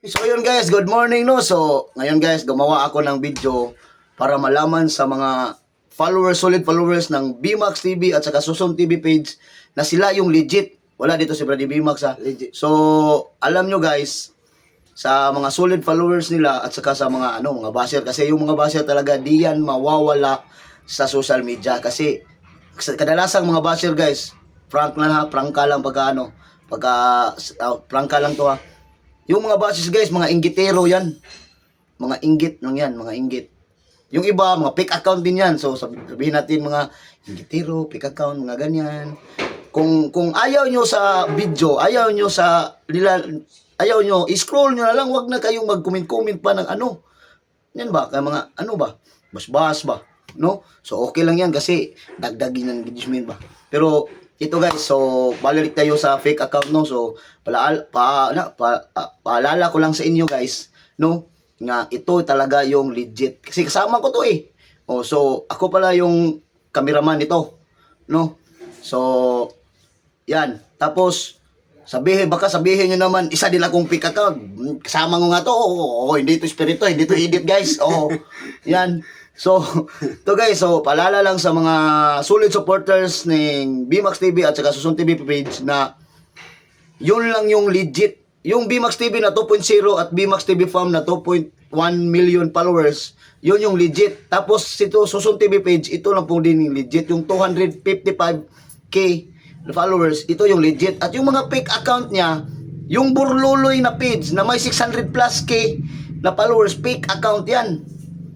So yun guys, good morning no. So ngayon guys, gumawa ako ng video para malaman sa mga followers, solid followers ng BMAX TV at saka Susom TV page na sila yung legit. Wala dito si Brady BMAX ha. Legit. So alam nyo guys, sa mga solid followers nila at saka sa mga mga basher, kasi yung mga basher talaga di yan mawawala sa social media kasi kadalasang mga basher guys, prank lang ha, prank ka lang prank ka lang to ha. Yung mga basis guys, mga inggitero yan. Mga inggit lang yan, mga inggit. Yung iba, mga fake account din yan. So sabihin natin mga inggitero, fake account, mga ganyan. Kung ayaw nyo sa video, ayaw nyo sa nila, ayaw nyo, i-scroll nyo na lang, wag na kayong mag-comment-comment pa ng ano. Yan ba? Kaya mga ano ba? Bas-bas ba? No? So okay lang yan kasi dagdagin ng engagement ba. Pero ito guys, so balik tayo sa fake account no. So paalala ko lang sa inyo guys, no, nga ito talaga yung legit. Kasi kasama ko to eh. Oh, so ako pala yung cameraman nito, no. So yan. Tapos baka sabihin niyo naman isa din akong fake account. Kasama ko nga to. Oh, hindi to spirito, hindi to edit guys. Oh. Yan. So, to guys, so paalala lang sa mga solid supporters ng BMAX TV at saka Susom TV page na yun lang yung legit. Yung BMAX TV na 2.0 at BMAX TV Farm na 2.1 million followers, yun yung legit. Tapos ito Susom TV page, ito lang po din yung legit. Yung 255k followers, ito yung legit. At yung mga fake account niya, yung burluloy na page na may 600 plus k na followers, fake account yan.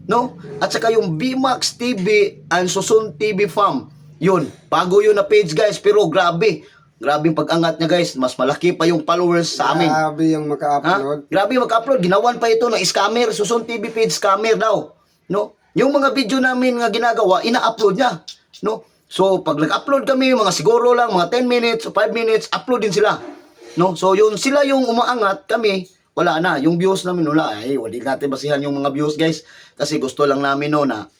No? At saka yung BMAX TV and Susom TV Farm. Yun, bago yun na page guys, pero grabe. Grabe yung pag-angat niya guys, mas malaki pa yung followers sa amin. Grabe yung maka-upload. Grabe yung maka-upload, ginawan pa ito ng scammer, Susom TV page scammer daw. No? Yung mga video namin nga ginagawa, ina-upload niya. No? So, pag nag-upload kami, mga siguro lang, mga 10 minutes o 5 minutes, upload din sila. No? So, yun, sila yung umaangat, kami, wala na. Yung views namin, wala. Ay, wala natin basihan yung mga views, guys. Kasi gusto lang namin, no, na,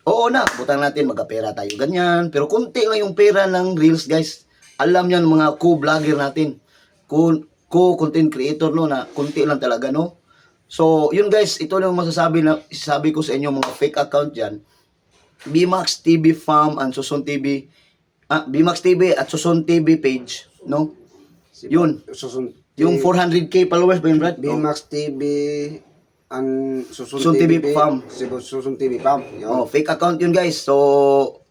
oo na, butang natin, magka-pera tayo, ganyan. Pero kunti lang yung pera ng Reels, guys. Alam yan, mga co-vlogger natin. Co-content creator, no, na kunti lang talaga, no. So, yun, guys, ito lang isasabi ko sa inyo, mga fake account dyan. BMAX TV Farm and Susom TV, BMAX TV at Susom TV page, no. Yun. Yung 400k followers ba yun, Brad? BMAX TV and Susom TV Farm. Susom TV Farm. Oh, fake account yun guys. So,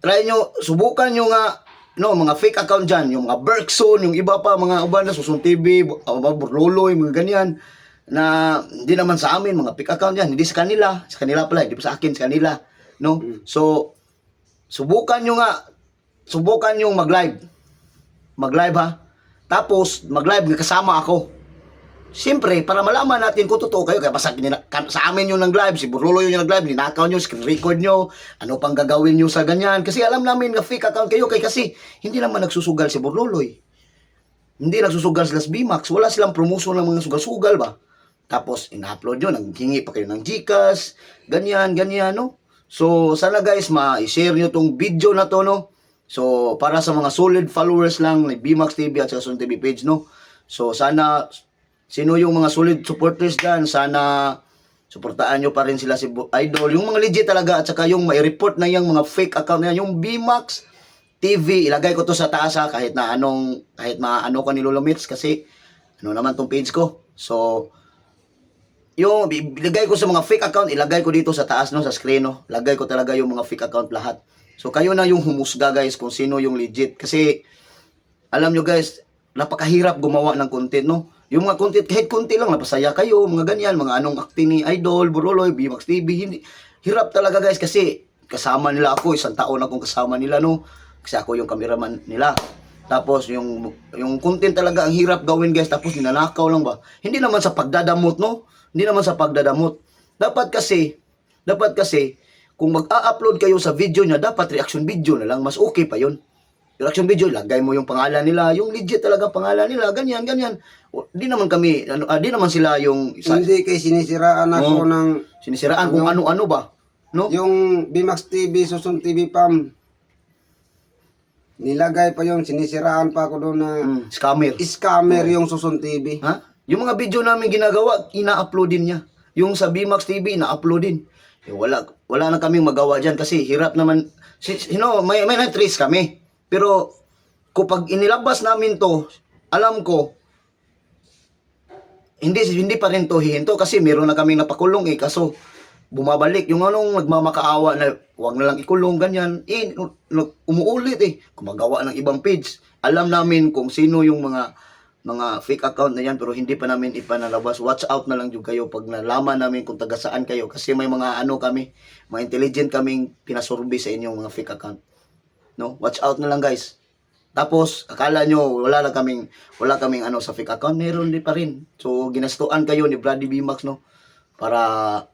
try nyo, subukan nyo nga, no, mga fake account dyan. Yung mga Bergson, yung iba pa, mga uban na Susom TV, Burloloy, mga ganyan. Na hindi naman sa amin, mga fake account yan. Hindi sa kanila. Sa kanila pala, hindi pa sa akin, sa kanila. No? So, subukan nyo mag-live. Mag-live ha. Tapos, mag-live nga kasama ako. Siyempre, para malaman natin kung totoo kayo, kaya basta sa amin yung nag-live, si Burlolo yung nag-live, ninakaw nyo, screen record nyo, ano pang gagawin nyo sa ganyan. Kasi alam namin na fake account kayo, kasi hindi naman nagsusugal si Burlolo. Hindi nagsusugal sila sa BMAX, wala silang promotion ng mga sugal-sugal ba. Tapos, ina-upload nyo, naghingi pa kayo ng Gcash, ganyan, no? So, sana guys, ma-share nyo tong video na to, no? So, para sa mga solid followers lang ng BMAX TV at sa Susom TV page, no? So, sana, sino yung mga solid supporters dyan, sana suportaan nyo pa rin sila si Idol. Yung mga legit talaga, at saka yung may report na yung mga fake account na yan, yung BMAX TV, ilagay ko to sa taas ha, kahit maano ko ni Lolo Mitch, kasi, ano naman tong page ko. So, yung ilagay ko sa mga fake account, ilagay ko dito sa taas, no, sa screen, no. Lagay ko talaga yung mga fake account lahat. So, kayo na yung humusga, guys, kung sino yung legit. Kasi, alam nyo, guys, napakahirap gumawa ng content, no? Yung mga content, kahit konti lang, napasaya kayo, mga ganyan, mga anong acting ni Idol, Burloloy, BMAX TV, hindi. Hirap talaga, guys, kasi kasama nila ako, isang taon akong kasama nila, no? Kasi ako yung cameraman nila. Tapos, yung content talaga, ang hirap gawin, guys, tapos ninanakaw lang ba? Hindi naman sa pagdadamot, no? Hindi naman sa pagdadamot. Dapat kasi, kung mag-a-upload kayo sa video niya, dapat reaction video na lang. Mas okay pa yun. Reaction video, lagay mo yung pangalan nila. Yung legit talaga pangalan nila. Ganyan. Di naman kami, di naman sila yung... Hindi kay sinisiraan ako ng... Sinisiraan kung ano-ano ba? No? Yung BMAX TV, Susom TV Farm. Nilagay pa yung sinisiraan pa ako doon na... Scammer. Scammer yung Susom TV. Ha? Yung mga video namin ginagawa, ina-upload din niya. Yung sa BMAX TV, ina-upload din. Eh, wala na kaming magawa dyan kasi hirap naman. May na-trace kami. Pero kapag inilabas namin to, alam ko, hindi pa rin to hihinto kasi meron na kaming napakulong eh. Kaso, bumabalik. Yung anong nagmamakaawa na wag na lang ikulong, ganyan. Umuulit eh. Gumagawa ng ibang page. Alam namin kung sino yung mga fake account na yan pero hindi pa namin ipanalabas. Watch out na lang yung kayo pag nalaman namin kung taga saan kayo kasi may mga kami, mga intelligent kaming pinasurvey sa inyong mga fake account. No? Watch out na lang guys. Tapos akala nyo wala kaming sa fake account, meron din pa rin. So ginastuan kayo ni Brady BMAX no para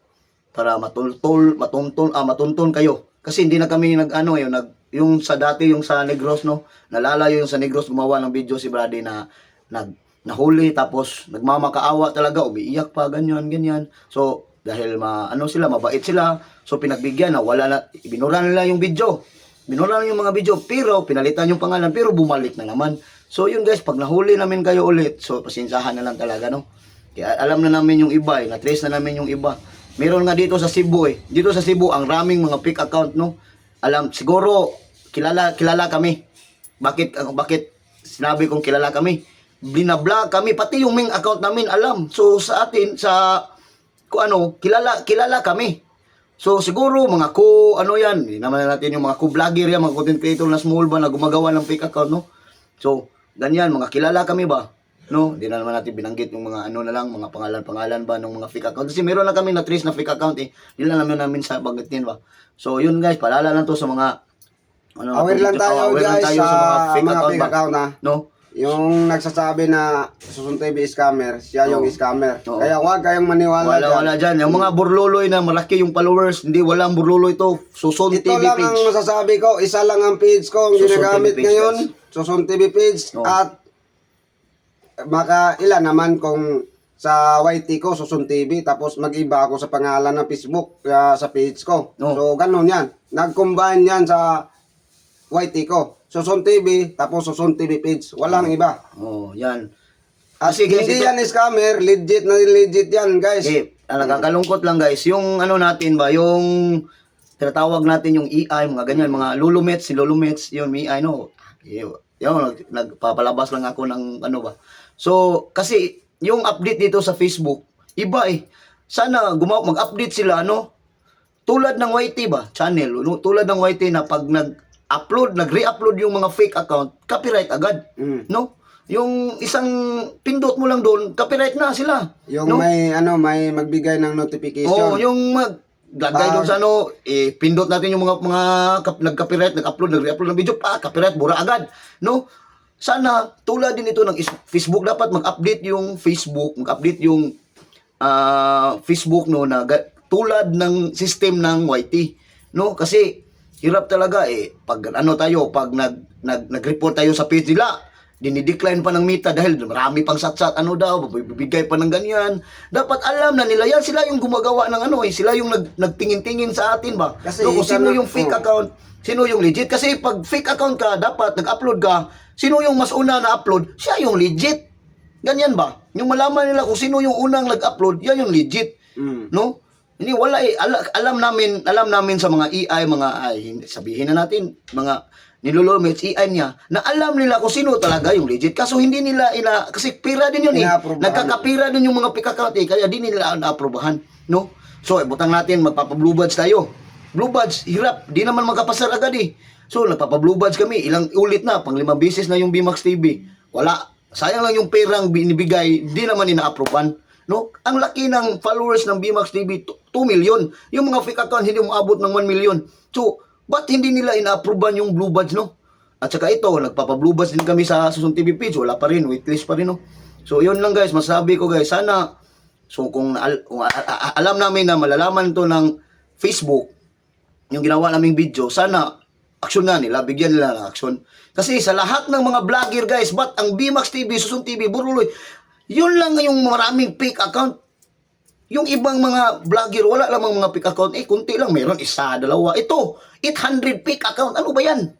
matunton kayo. Kasi hindi na kami yung sa dati yung sa Negros no. Nalalayo yung sa Negros gumawa ng video si Brady na nahuli tapos nagmamakaawa talaga, umiiyak pa ganyan. So dahil mabait sila, so pinagbigyan na wala na, binura nila yung video. Binura na yung mga video pero pinalitan yung pangalan pero bumalik na naman. So yun guys, pag nahuli namin kayo ulit, so pasensyahan na lang talaga no. Kaya alam na namin yung iba na-trace na namin yung iba. Meron nga dito sa Cebu eh. Dito sa Cebu ang raming mga fake account no. Alam siguro kilala kami. Bakit sinabi kong kilala kami? Binabla kami pati yung main account namin alam. So sa atin kilala kami. So siguro mga hindi naman natin yung mga vlogger yan, mga content creator na small ba na gumagawa ng fake account no. So ganyan mga kilala kami ba. No, hindi na naman natin binanggit yung mga mga pangalan ba ng mga fake account. Kasi meron na kami na-trace na fake account eh. Hindi lang namin sa banggitin ba. So yun guys, paalala lang to sa mga aware lang tayo guys sa mga fake account na. No? Yung nagsasabi na Susun TV scammer, siya yung scammer. Oo. Kaya huwag kayong maniwala dyan. Wala dyan. Yung mga burluloy na malaki yung followers, hindi walang burluloy to. Susun Ito TV lang page. ang masasabi ko, isa lang ang page ko ang Susun ginagamit TV page, ngayon. guys. Susun TV page. Oo. At makailan naman kung sa YT ko, Susun TV, tapos mag-iba ako sa pangalan ng Facebook sa page ko. Oo. So, ganun yan. Nag-combine yan sa YT ko. Susun TV, tapos Susun TV page. Walang iba. Oh, yan. At Kasi guys, hindi ito- yan scammer, legit na legit yan, guys. Nakakalungkot lang guys, yung natin ba, yung tinatawag natin yung EI, mga ganyan, mga lulumets, yung EI, no? Yung nagpapalabas lang ako ng ba. So, kasi yung update dito sa Facebook, iba eh. Sana mag-update sila, tulad ng YT ba, channel, tulad ng YT na pag nag-re-upload yung mga fake account, copyright agad, no? Yung isang pindot mo lang doon, copyright na sila. Yung no? may magbigay ng notification. Oo, yung maglagay doon sa pindot natin yung mga nag-copyright, nag-re-upload ng video, copyright, bura agad, no? Sana tulad din ito ng Facebook, dapat mag-update yung Facebook, Facebook na tulad ng system ng YT, no? Kasi hirap talaga pag pag nag-report tayo sa page nila, dinidecline pa ng Meta dahil marami pang satsat bibigay pa ng ganyan. Dapat alam na nila yan, sila yung gumagawa ng sila yung nagtingin-tingin sa atin ba. Kasi Kung sino yung fake account, sino yung legit. Kasi pag fake account ka, dapat nag-upload ka, sino yung mas una na upload, siya yung legit. Ganyan ba? Yung malaman nila kung sino yung unang nag-upload, yan yung legit. No? Hindi wala alam namin sa mga hindi sabihin na natin mga nilulumits EI niya na alam nila kung sino talaga yung legit. Kaso hindi nila kasi pira din yun nagkakapira din yung mga fake account kaya di nila naaprobahan, no? So butang natin magpapa-blue badge tayo. Blue badge hirap, di naman magkapasar agad eh. So nagpapa-blue badge kami, ilang ulit na, pang 5 beses na yung BMAX TV. Wala, sayang lang yung perang binibigay, di naman ina-approvean. No? Ang laki ng followers ng BMAX TV, 2 million. Yung mga fake account hindi umaabot ng 1 million. So, ba't hindi nila ina-approvean yung blue badge, no? At saka ito, nagpapa-blue badge din kami sa Susun TV page. Wala pa rin, waitlist pa rin, no? So, yun lang guys, masabi ko guys, sana, kung alam namin na malalaman to ng Facebook, yung ginawa naming video, sana, aksyon na nila, bigyan nila ng aksyon. Kasi sa lahat ng mga vlogger guys, ba't ang BMAX TV, Susun TV, Buruloy, yun lang yung maraming fake account. Yung ibang mga vlogger, wala lamang mga fake account. Kunti lang, meron isa, dalawa. Ito, 800 fake account. Ano ba yan?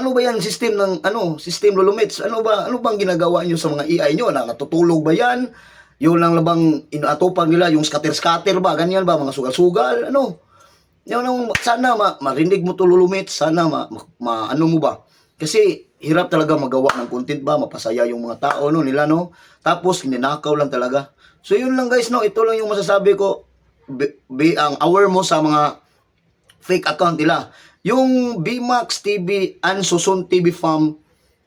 Ano ba yan system ng system Lulumits? Ano bang ginagawa niyo sa mga AI niyo? Natutulog ba yan? Yung lang labang inatupag nila yung scatter ba? Ganyan ba mga sugal-sugal? Ano? Yun ang sana marinig mo to Lulumits, sana ano mo ba? Kasi hirap talaga magawa ng content ba, mapasaya yung mga tao no nila no. Tapos ninakaw lang talaga. So yun lang guys no, ito lang yung masasabi ko. Ang aware mo sa mga fake account nila. Yung BMax TV and Susun TV Farm,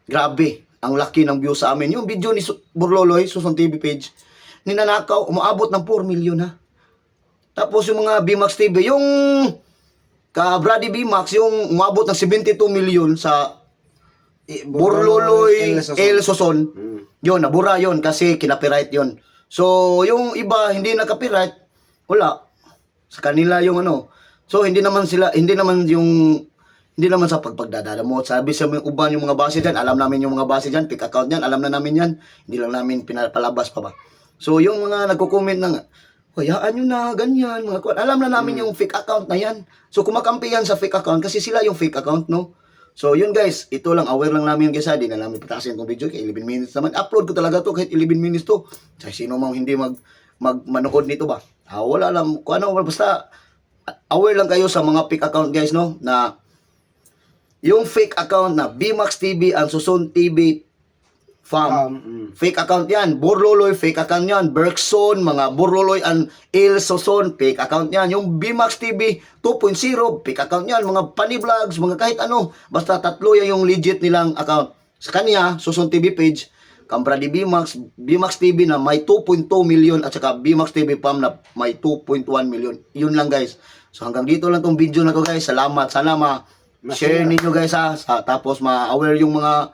grabe, ang laki ng view sa amin. Yung video ni Burloloy, Susun TV page, ninanakaw, umaabot ng 4 million ha. Tapos yung mga BMax TV, yung ka-Brady BMax, yung umabot ng 72 million sa Burloloy El Susun, yun, nabura yun kasi kinapiright yun. So, yung iba, hindi na copyright, wala. Sa kanila yung So, hindi naman sa pagdadamot. Sabi sa mga uban yung mga base dyan, alam namin yung mga base dyan, fake account yan, alam na namin yan. Hindi lang namin pinapalabas pa ba. So, yung mga nagko-comment na hayaan nyo na, ganyan, mga kuwan. Alam na namin yung fake account na yan. So, kumakampi yan sa fake account kasi sila yung fake account, no? So, yun guys, ito lang, aware lang namin guys ha, di na namin patasin itong video, kaya 11 minutes naman. Upload ko talaga to kahit 11 minutes to. Kasi sino mang hindi manood nito ba? Wala lang, kung basta aware lang kayo sa mga fake account guys, no? Na yung fake account na BMax TV and Susun TV Farm, fake account yan. Burloloy, fake account yan. Bergson, mga Burloloy and Il Susun, fake account yan. Yung BMax TV 2.0, fake account yan. Mga funny vlogs, mga kahit ano. Basta tatlo yan yung legit nilang account. Sa kanya, Susun TV page, Kambra di BMax TV na may 2.2 million at saka BMax TV Farm na may 2.1 million. Yun lang guys. So hanggang dito lang tong video na to guys. Salamat. Sana share ninyo guys ha. Tapos ma-aware yung mga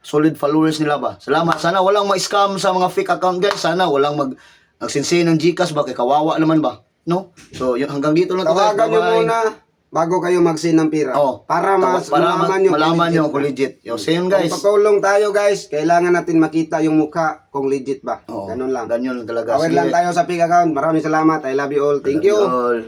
solid followers nila ba. Salamat. Sana walang ma-scam sa mga fake account guys. Sana walang nagsinsay ng Gcash ba. Kay kawawa naman ba. No? So yun, hanggang dito lang to guys. Tawagan nyo muna bago kayo mag-send ng pira. Para malaman nyo kung legit. Yo, see yun guys. Kung patulong tayo guys, kailangan natin makita yung mukha kung legit ba. Ganun lang. Ganyan lang talaga. Aware lang tayo sa fake account. Maraming salamat. I love you all. Thank you. All.